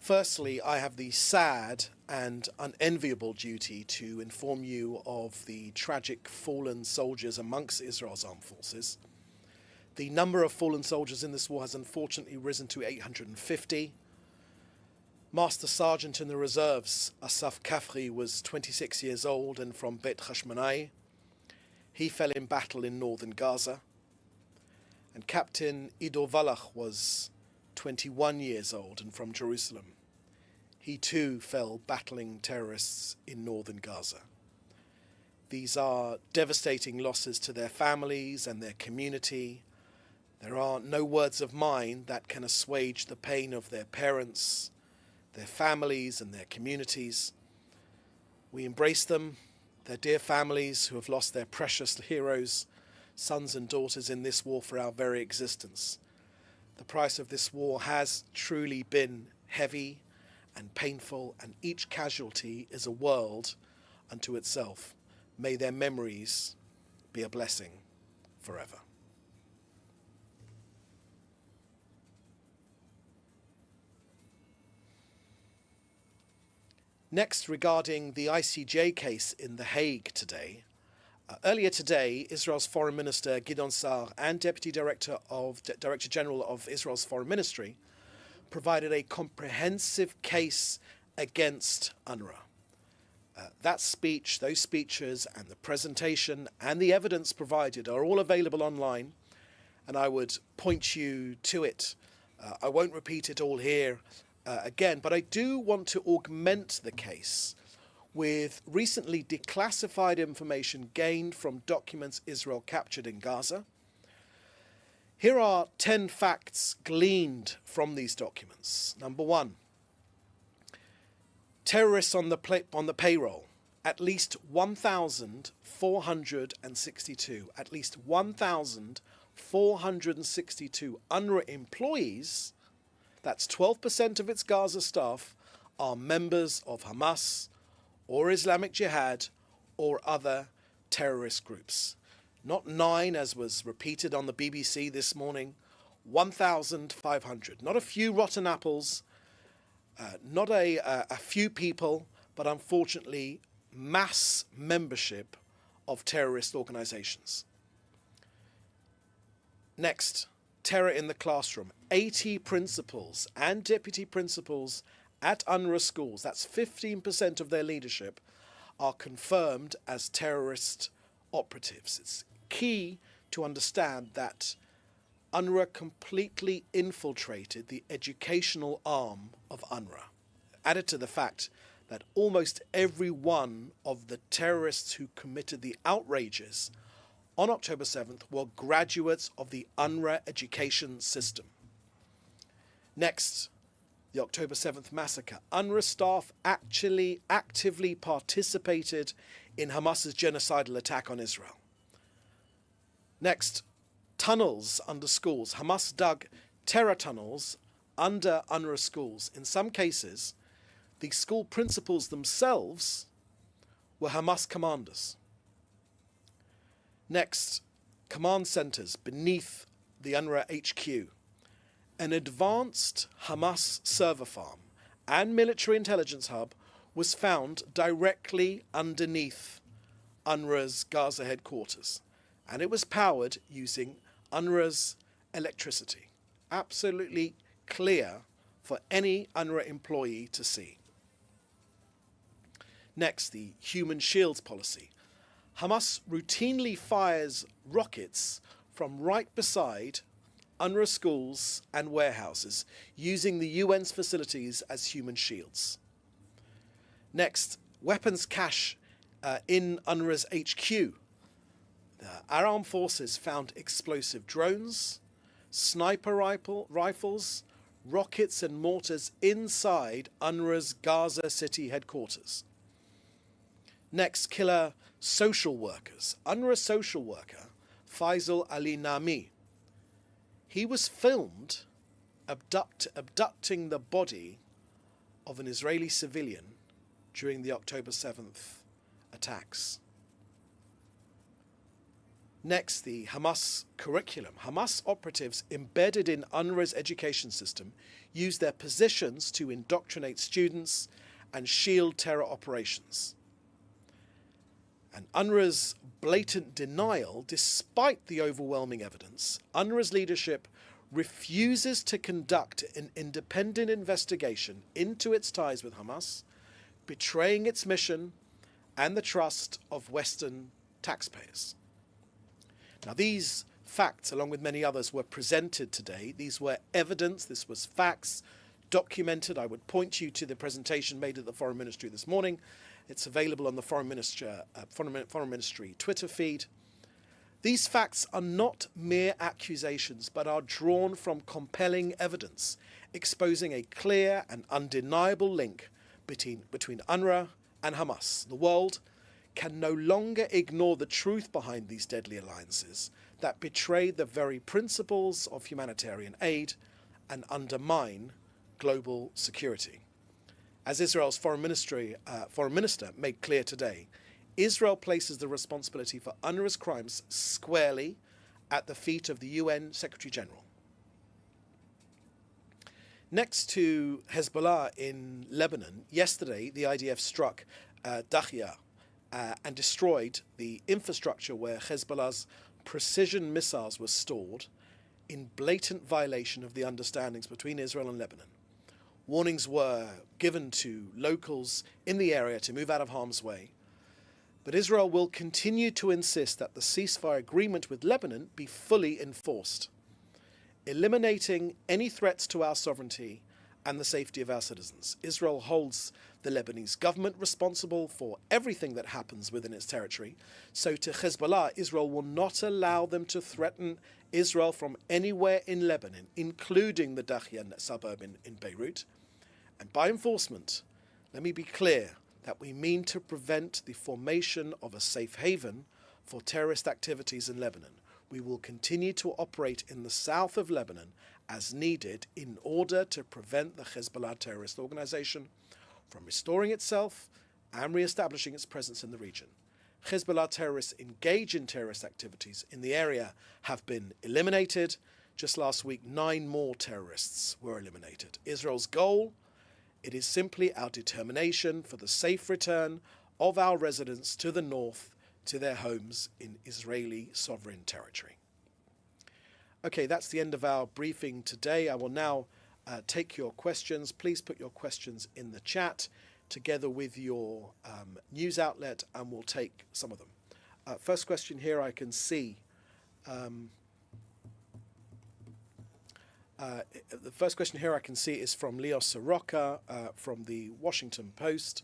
Firstly, I have the sad and unenviable duty to inform you of the tragic fallen soldiers amongst Israel's armed forces. The number of fallen soldiers in this war has unfortunately risen to 850. Master Sergeant in the reserves, Asaf Kafri, was 26 years old and from Bet Hashmonai. He fell in battle in northern Gaza. And Captain Ido Valach was 21 years old and from Jerusalem. He too fell battling terrorists in northern Gaza. These are devastating losses to their families and their community. There are no words of mine that can assuage the pain of their parents, their families and their communities. We embrace them, their dear families who have lost their precious heroes, sons and daughters in this war for our very existence. The price of this war has truly been heavy and painful, and each casualty is a world unto itself. May their memories be a blessing forever. Next, regarding the ICJ case in The Hague today. Earlier today, Israel's Foreign Minister Gideon Sa'ar and Deputy Director General of Israel's Foreign Ministry provided a comprehensive case against UNRWA. That speech, those speeches, and the presentation and the evidence provided are all available online, and I would point you to it. I won't repeat it all here again, but I do want to augment the case with recently declassified information gained from documents Israel captured in Gaza. Here are 10 facts gleaned from these documents. Number one, terrorists on the payroll, at least 1,462. At least 1,462 UNRWA employees, that's 12% of its Gaza staff, are members of Hamas or Islamic Jihad or other terrorist groups. Not 9, as was repeated on the BBC this morning, 1,500. Not a few rotten apples, not a few people, but unfortunately mass membership of terrorist organizations. Next, terror in the classroom. 80 principals and deputy principals at UNRWA schools, that's 15% of their leadership, are confirmed as terrorist operatives. It's key to understand that UNRWA completely infiltrated the educational arm of UNRWA. Added to the fact that almost every one of the terrorists who committed the outrages on October 7th were graduates of the UNRWA education system. Next, the October 7th massacre. UNRWA staff actually actively participated in Hamas's genocidal attack on Israel. Next, tunnels under schools. Hamas dug terror tunnels under UNRWA schools. In some cases, the school principals themselves were Hamas commanders. Next, command centers beneath the UNRWA HQ. An advanced Hamas server farm and military intelligence hub was found directly underneath UNRWA's Gaza headquarters, and it was powered using UNRWA's electricity. Absolutely clear for any UNRWA employee to see. Next, the human shields policy. Hamas routinely fires rockets from right beside UNRWA schools and warehouses, using the UN's facilities as human shields. Next, weapons cache in UNRWA's HQ. Our armed forces found explosive drones, sniper rifles, rockets and mortars inside UNRWA's Gaza City headquarters. Next, killer social workers. UNRWA social worker Faisal Ali Nami. He was filmed abducting the body of an Israeli civilian during the October 7th attacks. Next, the Hamas curriculum. Hamas operatives embedded in UNRWA's education system use their positions to indoctrinate students and shield terror operations. And UNRWA's blatant denial, despite the overwhelming evidence, UNRWA's leadership refuses to conduct an independent investigation into its ties with Hamas, betraying its mission and the trust of Western taxpayers. Now, these facts, along with many others, were presented today. These were evidence, this was facts, documented. I would point you to the presentation made at the Foreign Ministry this morning. It's available on the Foreign Ministry Twitter feed. These facts are not mere accusations, but are drawn from compelling evidence, exposing a clear and undeniable link between UNRWA and Hamas. The world can no longer ignore the truth behind these deadly alliances that betray the very principles of humanitarian aid and undermine global security. As Israel's foreign minister made clear today, Israel places the responsibility for UNRWA's crimes squarely at the feet of the UN Secretary General. Next to Hezbollah in Lebanon, yesterday the IDF struck Dakhya and destroyed the infrastructure where Hezbollah's precision missiles were stored, in blatant violation of the understandings between Israel and Lebanon. Warnings were given to locals in the area to move out of harm's way. But Israel will continue to insist that the ceasefire agreement with Lebanon be fully enforced, eliminating any threats to our sovereignty and the safety of our citizens. Israel holds the Lebanese government responsible for everything that happens within its territory. So to Hezbollah, Israel will not allow them to threaten Israel from anywhere in Lebanon, including the Dakhya suburb in Beirut. And by enforcement, let me be clear that we mean to prevent the formation of a safe haven for terrorist activities in Lebanon. We will continue to operate in the south of Lebanon as needed in order to prevent the Hezbollah terrorist organization from restoring itself and re-establishing its presence in the region. Hezbollah terrorists engaged in terrorist activities in the area have been eliminated. Just last week, 9 more terrorists were eliminated. Israel's goal, it is simply our determination for the safe return of our residents to the north, to their homes in Israeli sovereign territory. Okay, that's the end of our briefing today. I will now take your questions. Please put your questions in the chat together with your news outlet, and we'll take some of them. First question here I can see. The first question here I can see is from Leo Soroka from the Washington Post,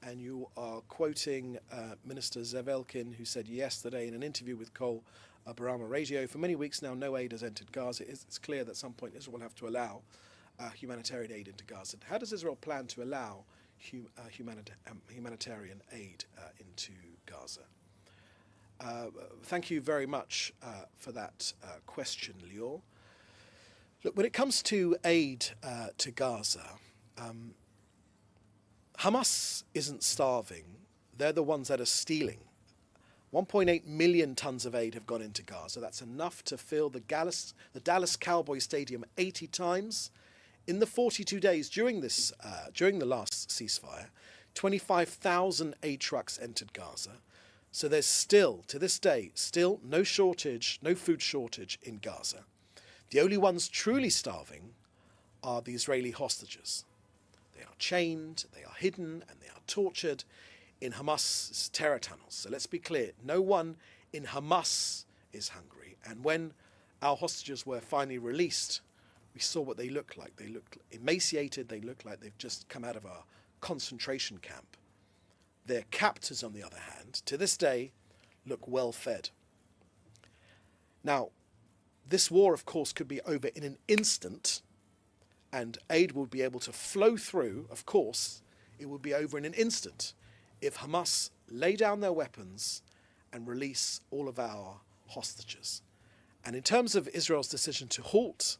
and you are quoting Minister Zev Elkin, who said yesterday in an interview with Kol Barama Radio, "For many weeks now, no aid has entered Gaza. It's clear that at some point Israel will have to allow humanitarian aid into Gaza." How does Israel plan to allow humanitarian aid into Gaza? Thank you very much for that question, Leo. Look, when it comes to aid to Gaza, Hamas isn't starving. They're the ones that are stealing. 1.8 million tons of aid have gone into Gaza. That's enough to fill the Dallas Cowboy Stadium 80 times. In the 42 days during the last ceasefire, 25,000 aid trucks entered Gaza. So there's still, to this day, still no food shortage in Gaza. The only ones truly starving are the Israeli hostages. They are chained, they are hidden, and they are tortured in Hamas' terror tunnels. So let's be clear, no one in Hamas is hungry. And when our hostages were finally released, we saw what they looked like. They looked emaciated, they looked like they've just come out of a concentration camp. Their captors, on the other hand, to this day, look well fed. Now, this war, of course, could be over in an instant, and aid would be able to flow through. Of course, it would be over in an instant if Hamas lay down their weapons and release all of our hostages. And in terms of Israel's decision to halt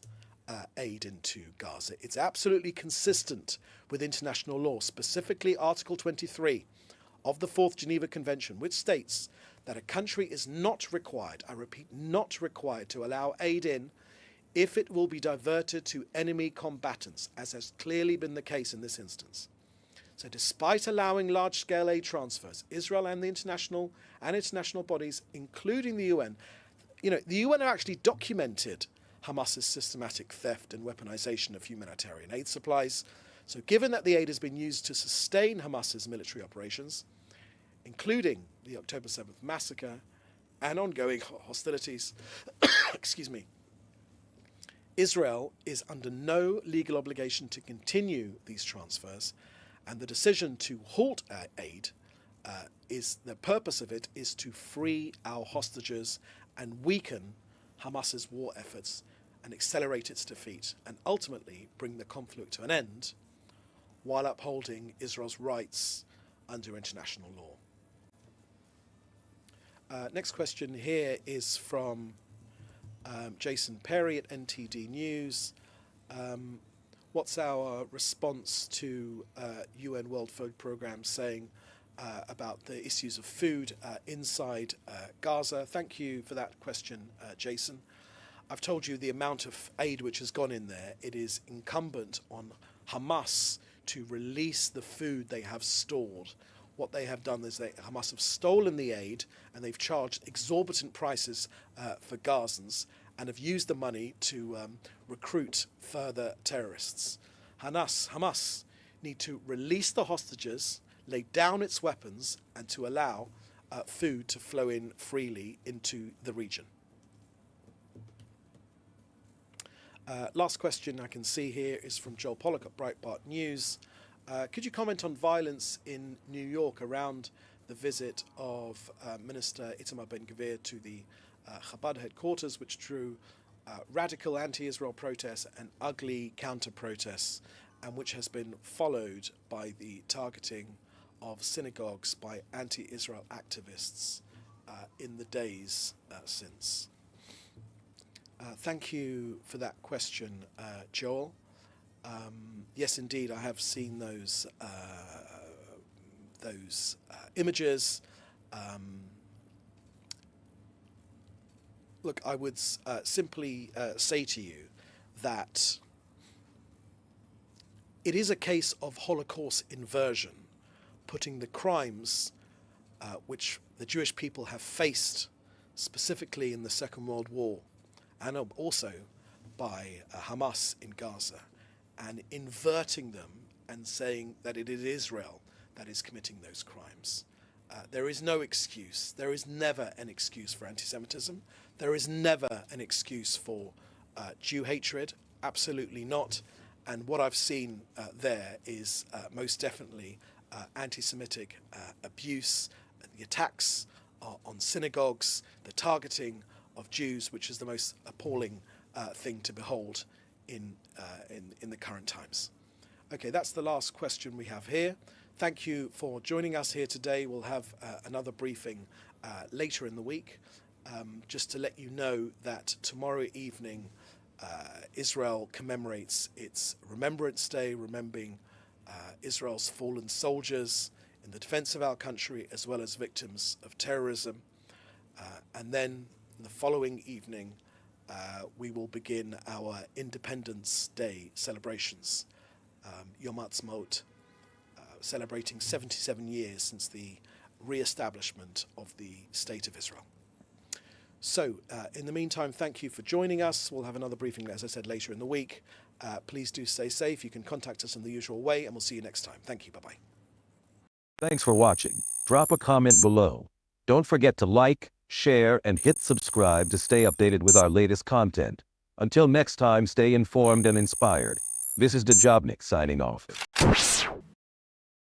aid into Gaza, it's absolutely consistent with international law, specifically Article 23 of the Fourth Geneva Convention, which states that a country is not required, I repeat, not required to allow aid in if it will be diverted to enemy combatants, as has clearly been the case in this instance. So despite allowing large-scale aid transfers, Israel and the international bodies, including the UN, the UN have actually documented Hamas's systematic theft and weaponization of humanitarian aid supplies. So given that the aid has been used to sustain Hamas's military operations, including the October 7th massacre and ongoing hostilities, excuse me, Israel is under no legal obligation to continue these transfers, and the decision to halt aid the purpose of it is to free our hostages and weaken Hamas's war efforts and accelerate its defeat, and ultimately bring the conflict to an end while upholding Israel's rights under international law. Next question here is from Jason Perry at NTD News. What's our response to UN World Food Programme saying about the issues of food inside Gaza? Thank you for that question, Jason. I've told you the amount of aid which has gone in there. It is incumbent on Hamas to release the food they have stored. What they have done is Hamas have stolen the aid, and they've charged exorbitant prices for Gazans, and have used the money to recruit further terrorists. Hamas need to release the hostages, lay down its weapons, and to allow food to flow in freely into the region. Last question I can see here is from Joel Pollock at Breitbart News. Could you comment on violence in New York around the visit of Minister Itamar Ben-Gvir to the Chabad headquarters, which drew radical anti-Israel protests and ugly counter-protests, and which has been followed by the targeting of synagogues by anti-Israel activists in the days since? Thank you for that question, Joel. Yes, indeed, I have seen those images. Look, I would simply say to you that it is a case of Holocaust inversion, putting the crimes which the Jewish people have faced, specifically in the Second World War, and also by Hamas in Gaza, and inverting them and saying that it is Israel that is committing those crimes. There is no excuse. There is never an excuse for anti-Semitism. There is never an excuse for Jew hatred. Absolutely not. And what I've seen there is most definitely anti-Semitic abuse, the attacks on synagogues, the targeting of Jews, which is the most appalling thing to behold in the current times. Okay, that's the last question we have here. Thank you for joining us here today. We'll have another briefing later in the week. Just to let you know that tomorrow evening Israel commemorates its Remembrance Day, remembering Israel's fallen soldiers in the defense of our country, as well as victims of terrorism. And then the following evening, we will begin our Independence Day celebrations, Yom Ha'atzmaut, celebrating 77 years since the re-establishment of the State of Israel. So, in the meantime, thank you for joining us. We'll have another briefing, as I said, later in the week. Please do stay safe. You can contact us in the usual way, and we'll see you next time. Thank you. Bye-bye. Thanks for watching. Drop a comment below. Don't forget to like, share, and hit subscribe to stay updated with our latest content. Until next time, stay informed and inspired. This is Dejobnik signing off.